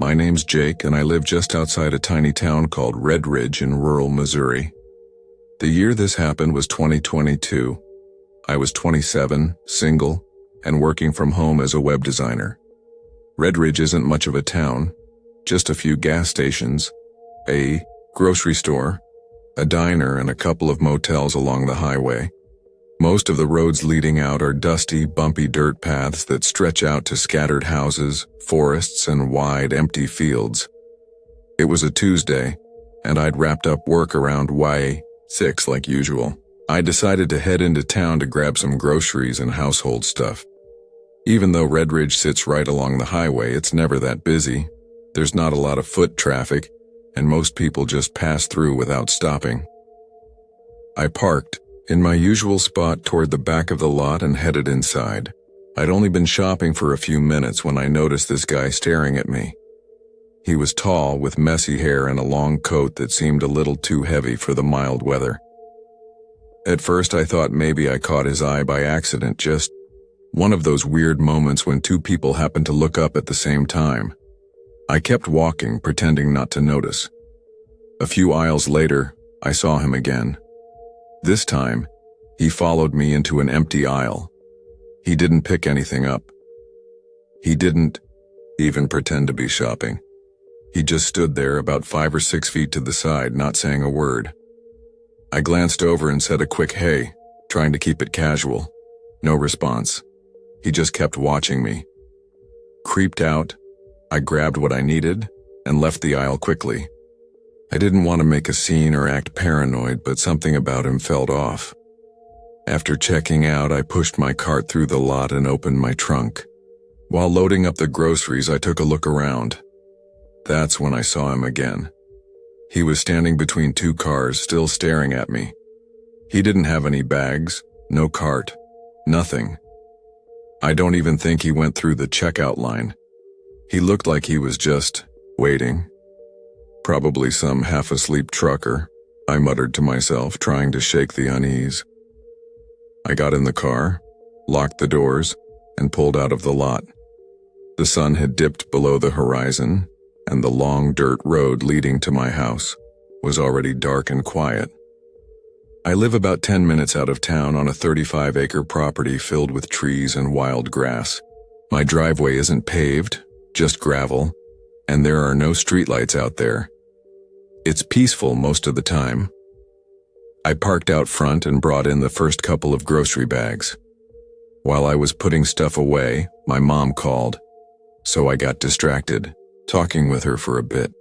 My name's Jake, and I live just outside a tiny town called Red Ridge in rural Missouri. The year this happened was 2022. I was 27, single, and working from home as a web designer. Red Ridge isn't much of a town, just a few gas stations, a grocery store, a diner, and a couple of motels along the highway. Most of the roads leading out are dusty, bumpy dirt paths that stretch out to scattered houses, forests, and wide, empty fields. It was a Tuesday, and I'd wrapped up work around 6 like usual. I decided to head into town to grab some groceries and household stuff. Even though Red Ridge sits right along the highway, it's never that busy. There's not a lot of foot traffic, and most people just pass through without stopping. I parked in my usual spot toward the back of the lot and headed inside. I'd only been shopping for a few minutes when I noticed this guy staring at me. He was tall, with messy hair and a long coat that seemed a little too heavy for the mild weather. At first I thought maybe I caught his eye by accident, just one of those weird moments when two people happen to look up at the same time. I kept walking, pretending not to notice. A few aisles later, I saw him again. This time, he followed me into an empty aisle. He didn't pick anything up. He didn't even pretend to be shopping. He just stood there about 5 or 6 feet to the side, not saying a word. I glanced over and said a quick hey, trying to keep it casual. No response. He just kept watching me. Creeped out, I grabbed what I needed and left the aisle quickly. I didn't want to make a scene or act paranoid, but something about him felt off. After checking out, I pushed my cart through the lot and opened my trunk. While loading up the groceries, I took a look around. That's when I saw him again. He was standing between two cars, still staring at me. He didn't have any bags, no cart, nothing. I don't even think he went through the checkout line. He looked like he was just waiting. Probably some half-asleep trucker, I muttered to myself, trying to shake the unease. I got in the car, locked the doors, and pulled out of the lot. The sun had dipped below the horizon, and the long dirt road leading to my house was already dark and quiet. I live about 10 minutes out of town on a 35-acre property filled with trees and wild grass. My driveway isn't paved, just gravel, and there are no streetlights out there. It's peaceful most of the time. I parked out front and brought in the first couple of grocery bags. While I was putting stuff away, my mom called, so I got distracted, talking with her for a bit.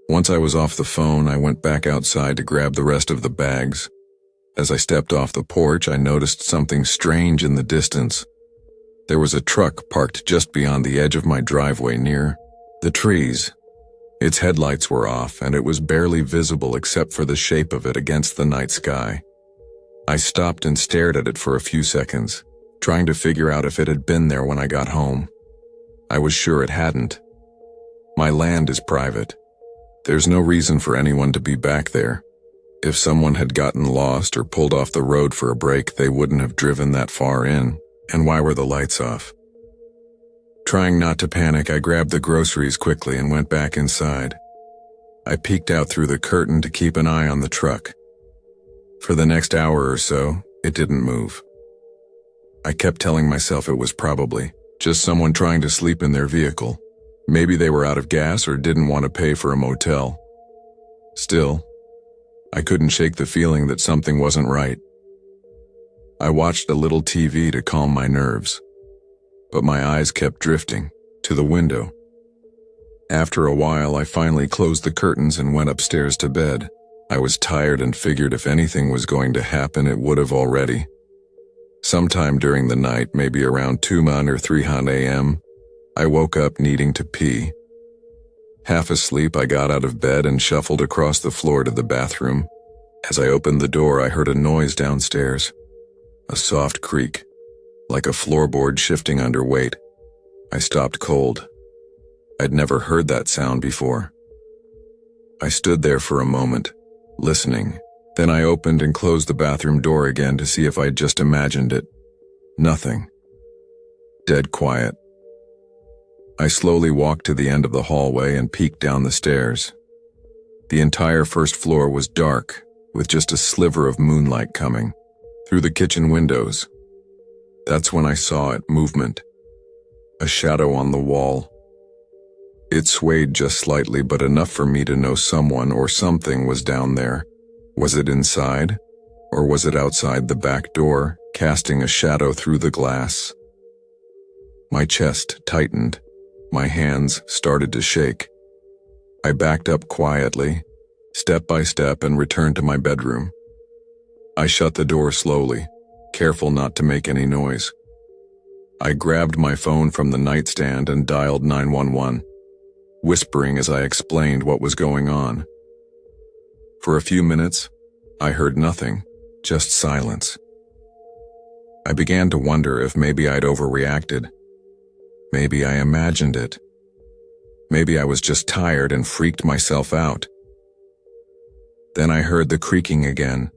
Once I was off the phone, I went back outside to grab the rest of the bags. As I stepped off the porch, I noticed something strange in the distance. There was a truck parked just beyond the edge of my driveway near the trees. Its headlights were off, and it was barely visible except for the shape of it against the night sky. I stopped and stared at it for a few seconds, trying to figure out if it had been there when I got home. I was sure it hadn't. My land is private. There's no reason for anyone to be back there. If someone had gotten lost or pulled off the road for a break, they wouldn't have driven that far in. And why were the lights off? Trying not to panic, I grabbed the groceries quickly and went back inside. I peeked out through the curtain to keep an eye on the truck. For the next hour or so, it didn't move. I kept telling myself it was probably just someone trying to sleep in their vehicle. Maybe they were out of gas or didn't want to pay for a motel. Still, I couldn't shake the feeling that something wasn't right. I watched a little TV to calm my nerves, but my eyes kept drifting to the window. After a while, I finally closed the curtains and went upstairs to bed. I was tired and figured if anything was going to happen, it would have already. Sometime during the night, maybe around 2 or 3 a.m., I woke up needing to pee. Half asleep, I got out of bed and shuffled across the floor to the bathroom. As I opened the door, I heard a noise downstairs. A soft creak, like a floorboard shifting under weight. I stopped cold. I'd never heard that sound before. I stood there for a moment, listening. Then I opened and closed the bathroom door again to see if I'd just imagined it. Nothing. Dead quiet. I slowly walked to the end of the hallway and peeked down the stairs. The entire first floor was dark, with just a sliver of moonlight coming through the kitchen windows. That's when I saw it, movement. A shadow on the wall. It swayed just slightly, but enough for me to know someone or something was down there. Was it inside? Or was it outside the back door, casting a shadow through the glass? My chest tightened. My hands started to shake. I backed up quietly, step by step, and returned to my bedroom. I shut the door slowly, careful not to make any noise. I grabbed my phone from the nightstand and dialed 911, whispering as I explained what was going on. For a few minutes, I heard nothing, just silence. I began to wonder if maybe I'd overreacted. Maybe I imagined it. Maybe I was just tired and freaked myself out. Then I heard the creaking again,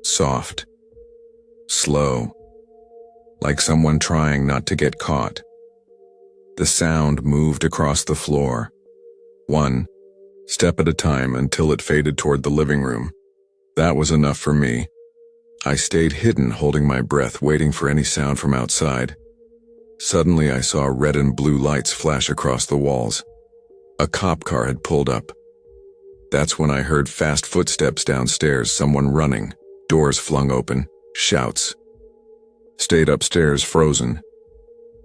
soft, slow, like someone trying not to get caught. The sound moved across the floor, one step at a time, until it faded toward the living room. That was enough for me. I stayed hidden, holding my breath, waiting for any sound from outside. Suddenly I saw red and blue lights flash across the walls. A cop car had pulled up. That's when I heard fast footsteps downstairs, someone running, doors flung open, shouts. Stayed upstairs, frozen.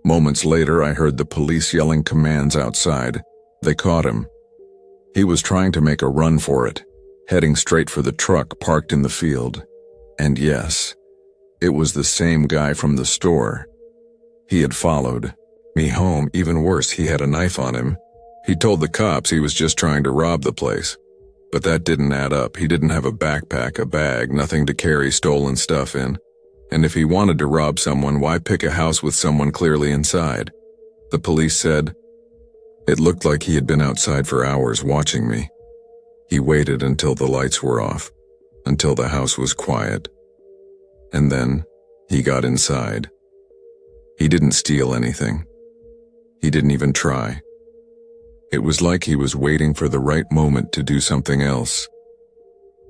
Moments later, I heard the police yelling commands outside. They caught him. He was trying to make a run for it, heading straight for the truck parked in the field. And yes, it was the same guy from the store. He had followed me home. Even worse, he had a knife on him. He told the cops he was just trying to rob the place. But that didn't add up. He didn't have a backpack, a bag, nothing to carry stolen stuff in. And if he wanted to rob someone, why pick a house with someone clearly inside? The police said it looked like he had been outside for hours watching me. He waited until the lights were off, until the house was quiet. And then he got inside. He didn't steal anything. He didn't even try. It was like he was waiting for the right moment to do something else.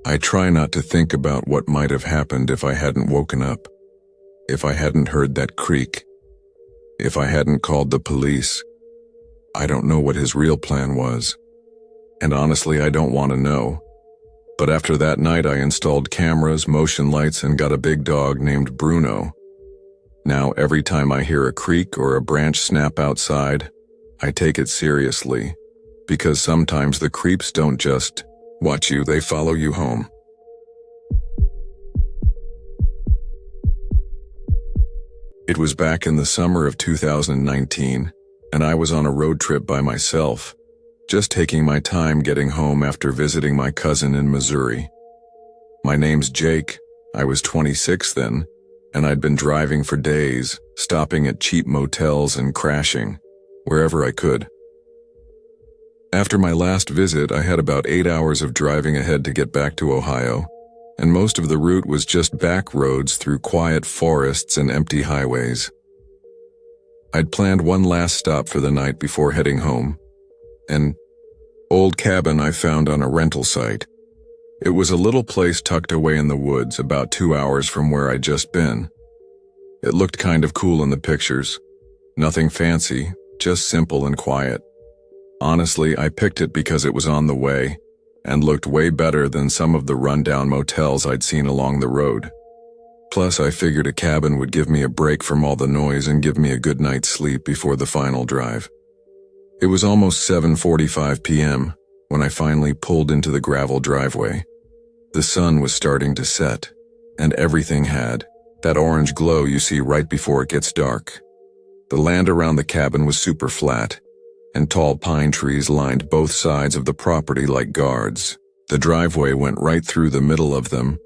I try not to think about what might have happened if I hadn't woken up, if I hadn't heard that creak, if I hadn't called the police. I don't know what his real plan was, and honestly, I don't want to know. But after that night, I installed cameras, motion lights, and got a big dog named Bruno. Now, every time I hear a creak or a branch snap outside, I take it seriously, because sometimes the creeps don't just watch you, they follow you home. It was back in the summer of 2019, and I was on a road trip by myself, just taking my time getting home after visiting my cousin in Missouri. My name's Jake. I was 26 then, and I'd been driving for days, stopping at cheap motels and crashing wherever I could. After my last visit, I had about 8 hours of driving ahead to get back to Ohio, and most of the route was just back roads through quiet forests and empty highways. I'd planned one last stop for the night before heading home, an old cabin I found on a rental site. It was a little place tucked away in the woods, about 2 hours from where I'd just been. It looked kind of cool in the pictures. Nothing fancy, just simple and quiet. Honestly, I picked it because it was on the way, and looked way better than some of the rundown motels I'd seen along the road. Plus, I figured a cabin would give me a break from all the noise and give me a good night's sleep before the final drive. It was almost 7:45 p.m. when I finally pulled into the gravel driveway. The sun was starting to set, and everything had that orange glow you see right before it gets dark. The land around the cabin was super flat, and tall pine trees lined both sides of the property like guards. The driveway went right through the middle of them,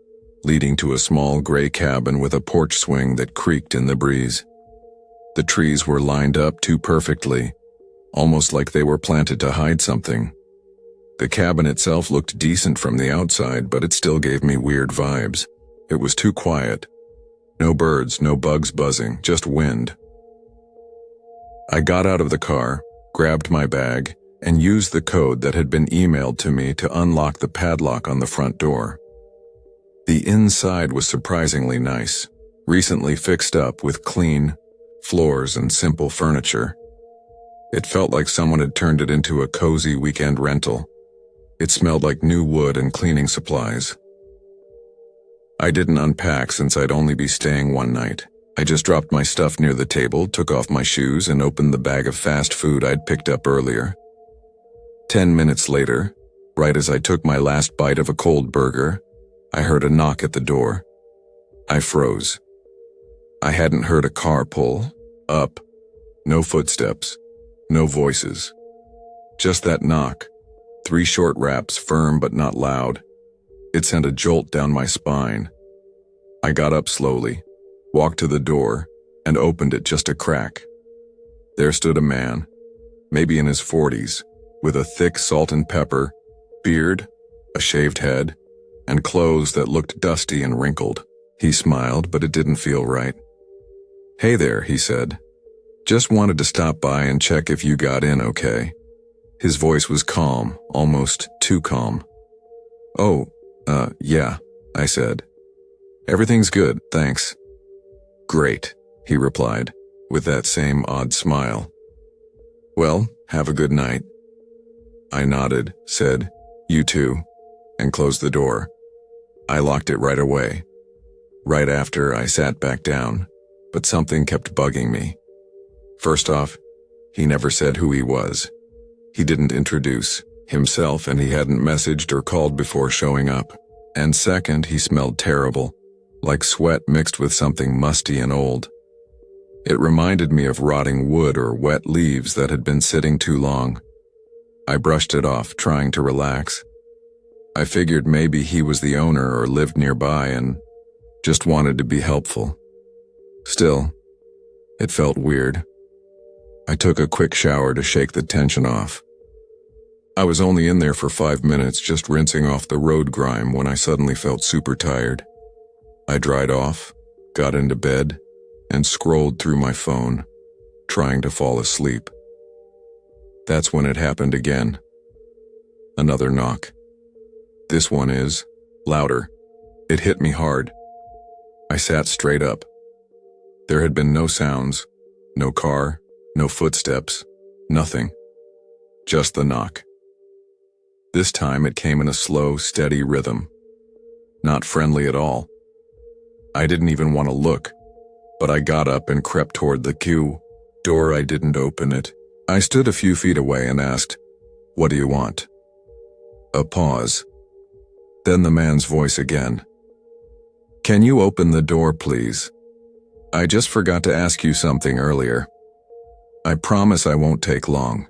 leading to a small gray cabin with a porch swing that creaked in the breeze. The trees were lined up too perfectly, almost like they were planted to hide something. The cabin itself looked decent from the outside, but it still gave me weird vibes. It was too quiet. No birds, no bugs buzzing, just wind. I got out of the car, grabbed my bag, and used the code that had been emailed to me to unlock the padlock on the front door. The inside was surprisingly nice, recently fixed up with clean floors and simple furniture. It felt like someone had turned it into a cozy weekend rental. It smelled like new wood and cleaning supplies. I didn't unpack since I'd only be staying one night. I just dropped my stuff near the table, took off my shoes, and opened the bag of fast food I'd picked up earlier. 10 minutes later, right as I took my last bite of a cold burger, I heard a knock at the door. I froze. I hadn't heard a car pull up. No footsteps. No voices. Just that knock. 3 short raps, firm but not loud. It sent a jolt down my spine. I got up slowly, walked to the door, and opened it just a crack. There stood a man, maybe in his 40s, with a thick salt and pepper beard, a shaved head, and clothes that looked dusty and wrinkled. He smiled, but it didn't feel right. "Hey there," he said. "Just wanted to stop by and check if you got in okay." His voice was calm, almost too calm. "Oh, yeah," I said. "Everything's good, thanks." "Great," he replied, with that same odd smile. "Well, have a good night." I nodded, said, "You too," and closed the door. I locked it right away. Right after, I sat back down, but something kept bugging me. First off, he never said who he was. He didn't introduce himself, and he hadn't messaged or called before showing up. And second, he smelled terrible, like sweat mixed with something musty and old. It reminded me of rotting wood or wet leaves that had been sitting too long. I brushed it off, trying to relax. I figured maybe he was the owner or lived nearby and just wanted to be helpful. Still, it felt weird. I took a quick shower to shake the tension off. I was only in there for 5 minutes, just rinsing off the road grime, when I suddenly felt super tired. I dried off, got into bed, and scrolled through my phone, trying to fall asleep. That's when it happened again. Another knock. This one is louder. It hit me hard. I sat straight up. There had been no sounds, no car, no footsteps, nothing. Just the knock. This time it came in a slow, steady rhythm. Not friendly at all. I didn't even want to look, but I got up and crept toward the door. I didn't open it. I stood a few feet away and asked, "What do you want?" A pause. Then the man's voice again. "Can you open the door, please? I just forgot to ask you something earlier. I promise I won't take long."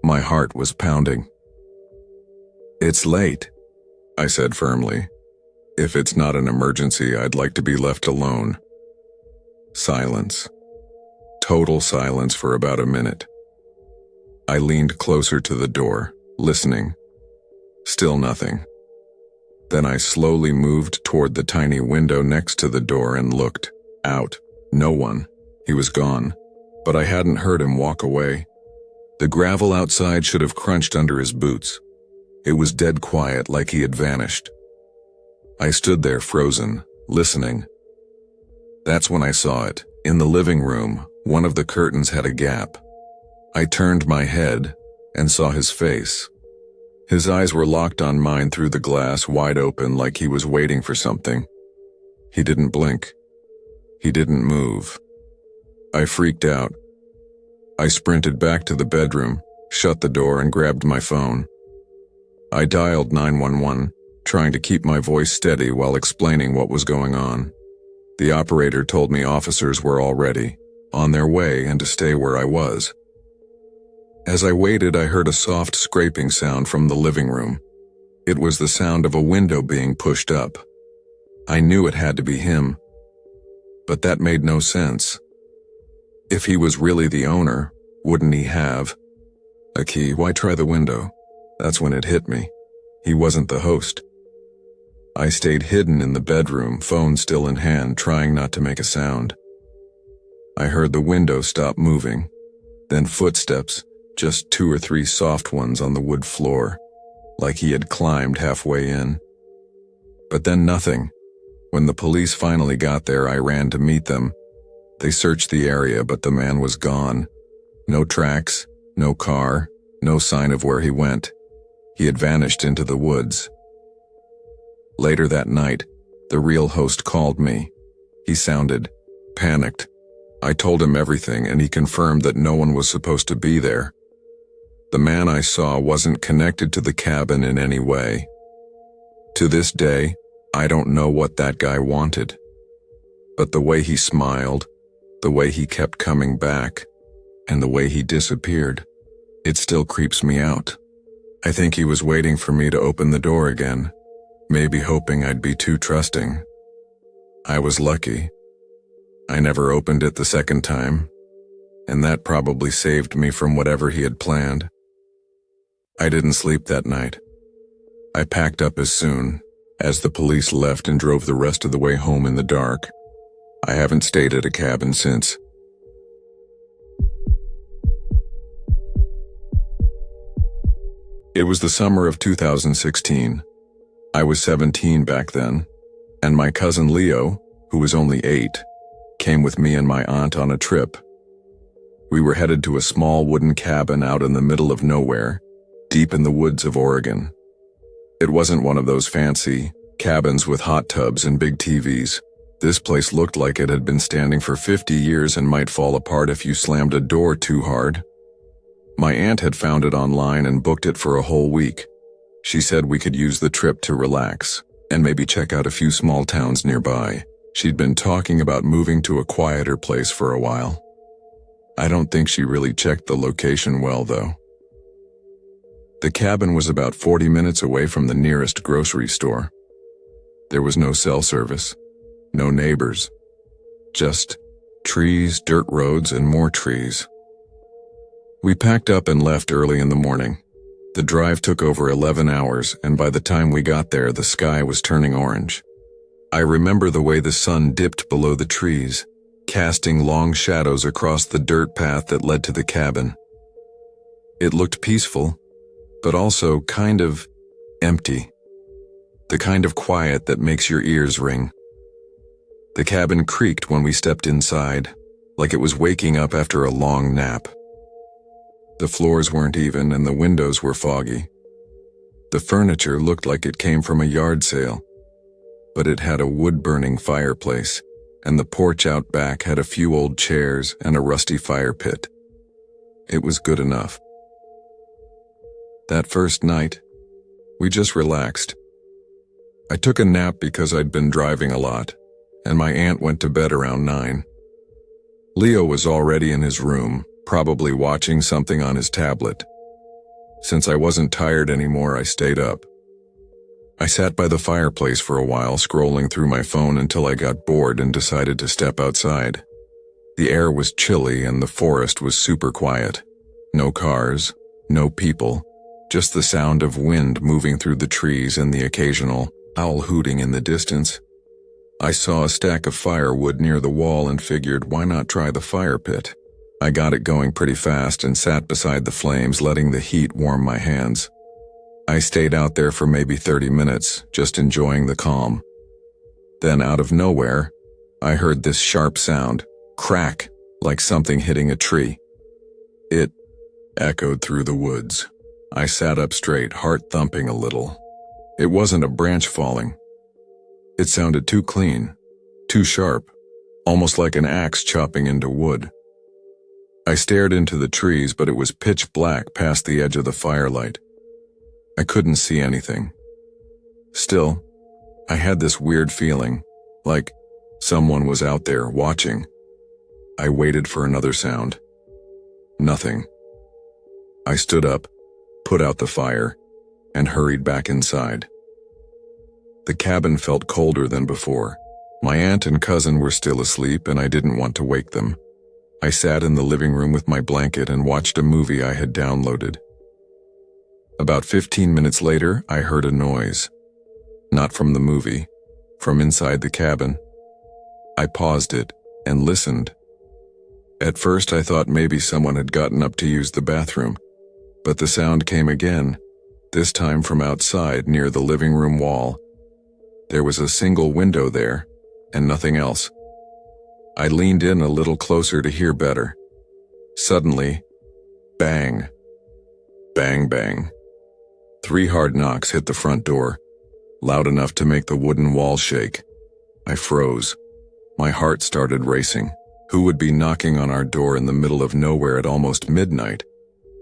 My heart was pounding. "It's late," I said firmly. "If it's not an emergency, I'd like to be left alone." Silence. Total silence for about a minute. I leaned closer to the door, listening. Still nothing. Then I slowly moved toward the tiny window next to the door and looked out. No one. He was gone. But I hadn't heard him walk away. The gravel outside should have crunched under his boots. It was dead quiet, like he had vanished. I stood there frozen, listening. That's when I saw it. In the living room, one of the curtains had a gap. I turned my head and saw his face. His eyes were locked on mine through the glass, wide open, like he was waiting for something. He didn't blink. He didn't move. I freaked out. I sprinted back to the bedroom, shut the door, and grabbed my phone. I dialed 911, trying to keep my voice steady while explaining what was going on. The operator told me officers were already on their way and to stay where I was. As I waited, I heard a soft scraping sound from the living room. It was the sound of a window being pushed up. I knew it had to be him, but that made no sense. If he was really the owner, wouldn't he have a key? Why try the window? That's when it hit me. He wasn't the host. I stayed hidden in the bedroom, phone still in hand, trying not to make a sound. I heard the window stop moving. Then footsteps, just 2 or 3 soft ones on the wood floor, like he had climbed halfway in. But then nothing. When the police finally got there, I ran to meet them. They searched the area, but the man was gone. No tracks, no car, no sign of where he went. He had vanished into the woods. Later that night, the real host called me. He sounded panicked. I told him everything, and he confirmed that no one was supposed to be there. The man I saw wasn't connected to the cabin in any way. To this day, I don't know what that guy wanted. But the way he smiled, the way he kept coming back, and the way he disappeared, it still creeps me out. I think he was waiting for me to open the door again, maybe hoping I'd be too trusting. I was lucky. I never opened it the second time, and that probably saved me from whatever he had planned. I didn't sleep that night. I packed up as soon as the police left and drove the rest of the way home in the dark. I haven't stayed at a cabin since. It was the summer of 2016. I was 17 back then, and my cousin Leo, who was only 8, came with me and my aunt on a trip. We were headed to a small wooden cabin out in the middle of nowhere, deep in the woods of Oregon. It wasn't one of those fancy cabins with hot tubs and big TVs. This place looked like it had been standing for 50 years and might fall apart if you slammed a door too hard. My aunt had found it online and booked it for a whole week. She said we could use the trip to relax and maybe check out a few small towns nearby. She'd been talking about moving to a quieter place for a while. I don't think she really checked the location well, though. The cabin was about 40 minutes away from the nearest grocery store. There was no cell service, no neighbors, just trees, dirt roads, and more trees. We packed up and left early in the morning. The drive took over 11 hours, and by the time we got there, the sky was turning orange. I remember the way the sun dipped below the trees, casting long shadows across the dirt path that led to the cabin. It looked peaceful, but also kind of empty. The kind of quiet that makes your ears ring. The cabin creaked when we stepped inside, like it was waking up after a long nap. The floors weren't even and the windows were foggy. The furniture looked like it came from a yard sale, but it had a wood-burning fireplace, and the porch out back had a few old chairs and a rusty fire pit. It was good enough. That first night, we just relaxed. I took a nap because I'd been driving a lot, and my aunt went to bed around 9. Leo was already in his room, probably watching something on his tablet. Since I wasn't tired anymore, I stayed up. I sat by the fireplace for a while, scrolling through my phone until I got bored and decided to step outside. The air was chilly and the forest was super quiet. No cars, no people, just the sound of wind moving through the trees and the occasional owl hooting in the distance. I saw a stack of firewood near the wall and figured, why not try the fire pit? I got it going pretty fast and sat beside the flames, letting the heat warm my hands. I stayed out there for maybe 30 minutes, just enjoying the calm. Then out of nowhere, I heard this sharp sound, crack, like something hitting a tree. It echoed through the woods. I sat up straight, heart thumping a little. It wasn't a branch falling. It sounded too clean, too sharp, almost like an axe chopping into wood. I stared into the trees, but it was pitch black past the edge of the firelight. I couldn't see anything. Still, I had this weird feeling, like someone was out there watching. I waited for another sound. Nothing. I stood up, put out the fire, and hurried back inside. The cabin felt colder than before. My aunt and cousin were still asleep, and I didn't want to wake them. I sat in the living room with my blanket and watched a movie I had downloaded. About 15 minutes later, I heard a noise. Not from the movie, from inside the cabin. I paused it and listened. At first I thought maybe someone had gotten up to use the bathroom, but the sound came again, this time from outside near the living room wall. There was a single window there, and nothing else. I leaned in a little closer to hear better. Suddenly, bang, bang, bang. 3 hard knocks hit the front door, loud enough to make the wooden wall shake. I froze. My heart started racing. Who would be knocking on our door in the middle of nowhere at almost midnight?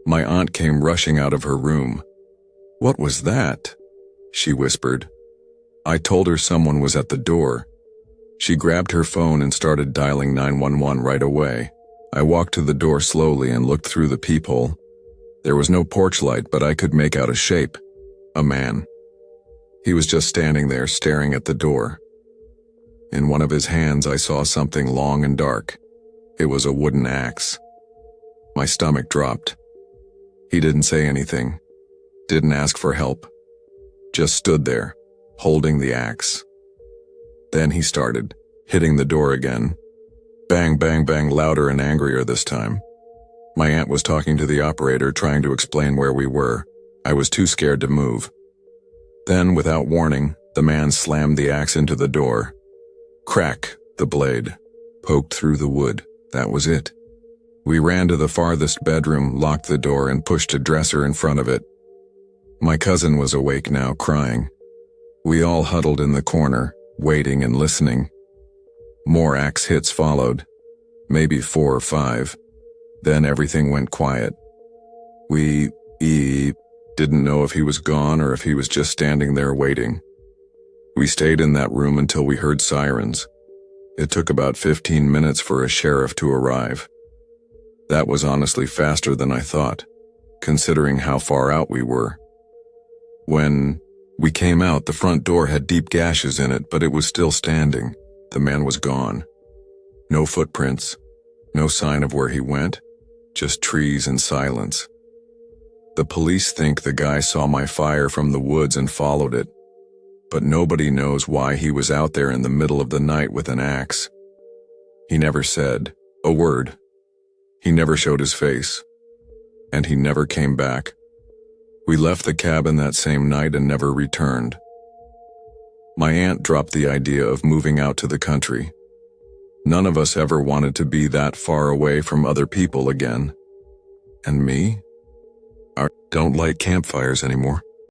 My aunt came rushing out of her room. "What was that?" she whispered. I told her someone was at the door. She grabbed her phone and started dialing 911 right away. I walked to the door slowly and looked through the peephole. There was no porch light, but I could make out a shape. A man. He was just standing there staring at the door. In one of his hands I saw something long and dark. It was a wooden axe. My stomach dropped. He didn't say anything. Didn't ask for help. Just stood there, holding the axe. Then he started, hitting the door again. Bang, bang, bang, louder and angrier this time. My aunt was talking to the operator, trying to explain where we were. I was too scared to move. Then, without warning, the man slammed the axe into the door. Crack, the blade poked through the wood. That was it. We ran to the farthest bedroom, locked the door, and pushed a dresser in front of it. My cousin was awake now, crying. We all huddled in the corner, waiting and listening. More axe hits followed, maybe 4 or 5. Then everything went quiet. We didn't know if he was gone or if he was just standing there waiting. We stayed in that room until we heard sirens. It took about 15 minutes for a sheriff to arrive. That was honestly faster than I thought, considering how far out we were. When we came out, the front door had deep gashes in it, but it was still standing. The man was gone. No footprints, no sign of where he went, just trees and silence. The police think the guy saw my fire from the woods and followed it, but nobody knows why he was out there in the middle of the night with an axe. He never said a word. He never showed his face, and he never came back. We left the cabin that same night and never returned. My aunt dropped the idea of moving out to the country. None of us ever wanted to be that far away from other people again. And me? I don't light campfires anymore.